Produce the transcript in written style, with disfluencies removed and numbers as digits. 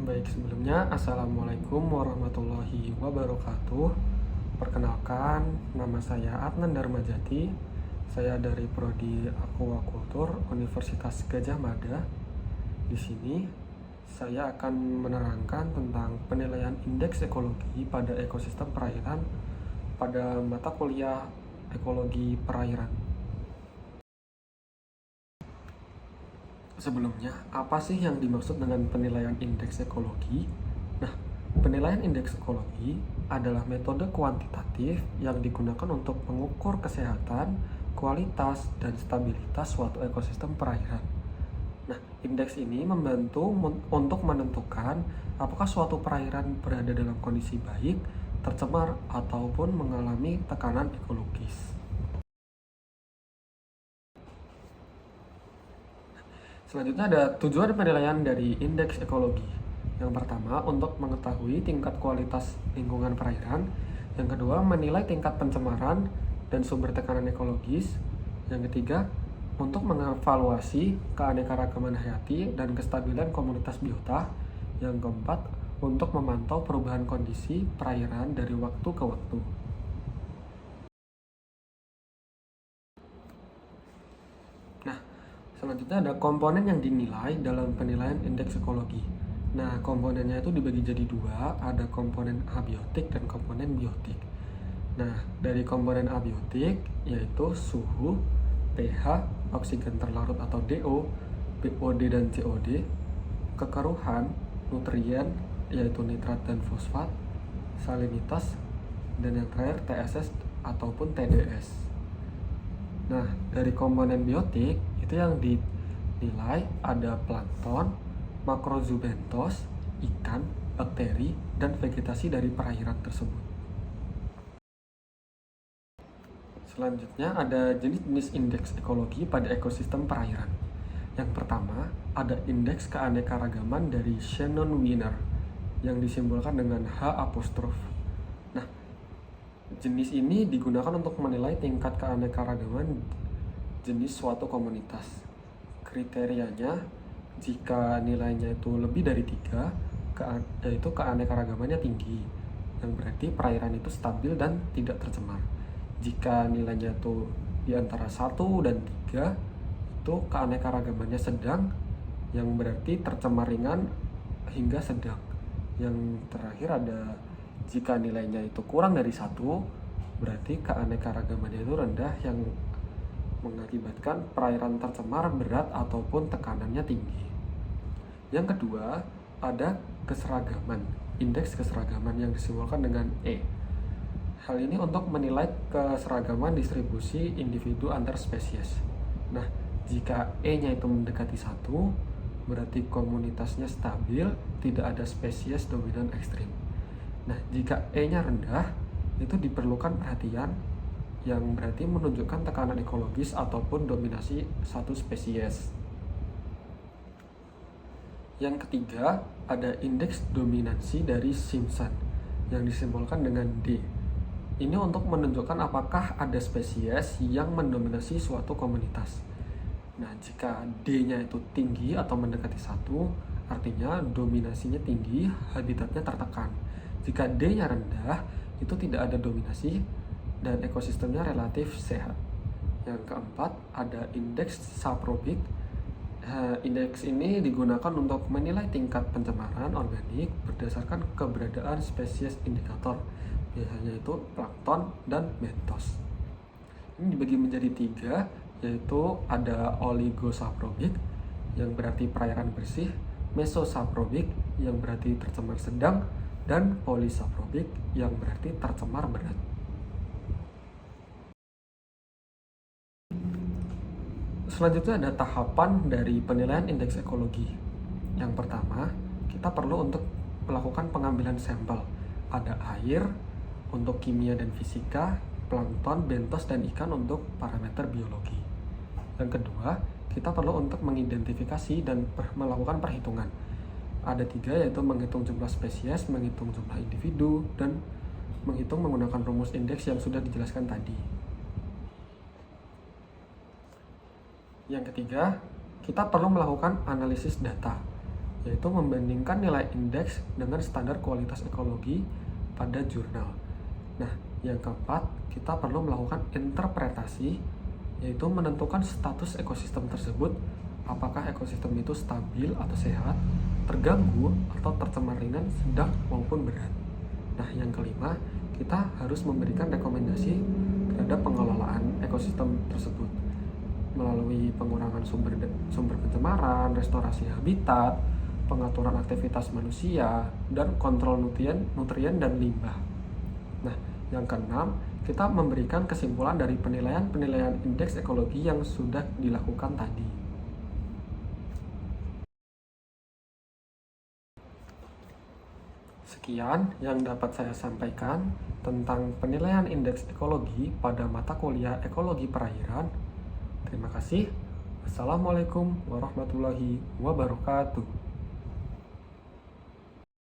Baik, sebelumnya Assalamualaikum warahmatullahi wabarakatuh. Perkenalkan, nama saya Adnan Darmajati. Saya dari Prodi Aquacultur Universitas Gadjah Mada. Di sini saya akan menerangkan tentang penilaian indeks ekologi pada ekosistem perairan pada mata kuliah ekologi perairan. Sebelumnya, apa sih yang dimaksud dengan penilaian indeks ekologi? Nah, penilaian indeks ekologi adalah metode kuantitatif yang digunakan untuk mengukur kesehatan, kualitas, dan stabilitas suatu ekosistem perairan. Nah, indeks ini membantu untuk menentukan apakah suatu perairan berada dalam kondisi baik, tercemar, ataupun mengalami tekanan ekologis. Selanjutnya ada tujuan penilaian dari indeks ekologi. Yang pertama, untuk mengetahui tingkat kualitas lingkungan perairan. Yang kedua, menilai tingkat pencemaran dan sumber tekanan ekologis. Yang ketiga, untuk mengevaluasi keanekaragaman hayati dan kestabilan komunitas biota. Yang keempat, untuk memantau perubahan kondisi perairan dari waktu ke waktu. Nah, selanjutnya ada komponen yang dinilai dalam penilaian indeks ekologi. Nah, komponennya itu dibagi jadi dua, ada komponen abiotik dan komponen biotik. Nah, dari komponen abiotik yaitu suhu, pH, oksigen terlarut atau DO, BOD dan COD, kekeruhan, nutrien yaitu nitrat dan fosfat, salinitas, dan yang terakhir TSS ataupun TDS. Nah, dari komponen biotik itu yang dinilai ada plankton, makrozoobentos, ikan, bakteri, dan vegetasi dari perairan tersebut. Selanjutnya ada jenis-jenis indeks ekologi pada ekosistem perairan. Yang pertama, ada indeks keanekaragaman dari Shannon-Wiener yang disimbolkan dengan H apostrof. Nah, jenis ini digunakan untuk menilai tingkat keanekaragaman jenis suatu komunitas. Kriterianya, jika nilainya itu lebih dari 3, yaitu keanekaragamannya tinggi, yang berarti perairan itu stabil dan tidak tercemar. Jika nilainya itu di antara 1 dan 3, itu keanekaragamannya sedang, yang berarti tercemar ringan hingga sedang. Yang terakhir ada jika nilainya itu kurang dari 1, berarti keanekaragamannya itu rendah, yang mengakibatkan perairan tercemar berat ataupun tekanannya tinggi. Yang kedua, ada keseragaman, indeks keseragaman yang disimbolkan dengan E. Hal ini untuk menilai keseragaman distribusi individu antar spesies. Nah, jika E-nya itu mendekati 1, berarti komunitasnya stabil, tidak ada spesies dominan ekstrim. Nah, jika E-nya rendah, itu diperlukan perhatian, yang berarti menunjukkan tekanan ekologis ataupun dominasi satu spesies. Yang ketiga, ada indeks dominansi dari Simpson yang disimbolkan dengan D. Ini untuk menunjukkan apakah ada spesies yang mendominasi suatu komunitas. Nah, jika D-nya itu tinggi atau mendekati 1, artinya dominasinya tinggi, habitatnya tertekan. Jika D-nya rendah, itu tidak ada dominasi dan ekosistemnya relatif sehat. Yang keempat, ada indeks saprobik. Indeks ini digunakan untuk menilai tingkat pencemaran organik berdasarkan keberadaan spesies indikator, biasanya itu plankton dan bentos. Ini dibagi menjadi 3, yaitu ada oligosaprobik yang berarti perairan bersih, mesosaprobik yang berarti tercemar sedang, dan polisaprobik yang berarti tercemar berat. Selanjutnya ada tahapan dari penilaian indeks ekologi. Yang pertama, kita perlu untuk melakukan pengambilan sampel. Ada air untuk kimia dan fisika, plankton, bentos, dan ikan untuk parameter biologi. Yang kedua, kita perlu untuk mengidentifikasi dan melakukan perhitungan. Ada 3, yaitu menghitung jumlah spesies, menghitung jumlah individu, dan menghitung menggunakan rumus indeks yang sudah dijelaskan tadi. Yang ketiga, kita perlu melakukan analisis data. yaitu membandingkan nilai indeks dengan standar kualitas ekologi pada jurnal. Nah, yang keempat, kita perlu melakukan interpretasi, yaitu menentukan status ekosistem tersebut, apakah ekosistem itu stabil atau sehat, terganggu atau tercemar ringan, sedang maupun berat. Nah, yang kelima, kita harus memberikan rekomendasi terhadap pengelolaan ekosistem tersebut melalui pengurangan sumber pencemaran, restorasi habitat, pengaturan aktivitas manusia, dan kontrol nutrien dan limbah. Nah, yang keenam, kita memberikan kesimpulan dari penilaian indeks ekologi yang sudah dilakukan tadi. Sekian yang dapat saya sampaikan tentang penilaian indeks ekologi pada mata kuliah ekologi perairan. Terima kasih. Wassalamualaikum warahmatullahi wabarakatuh.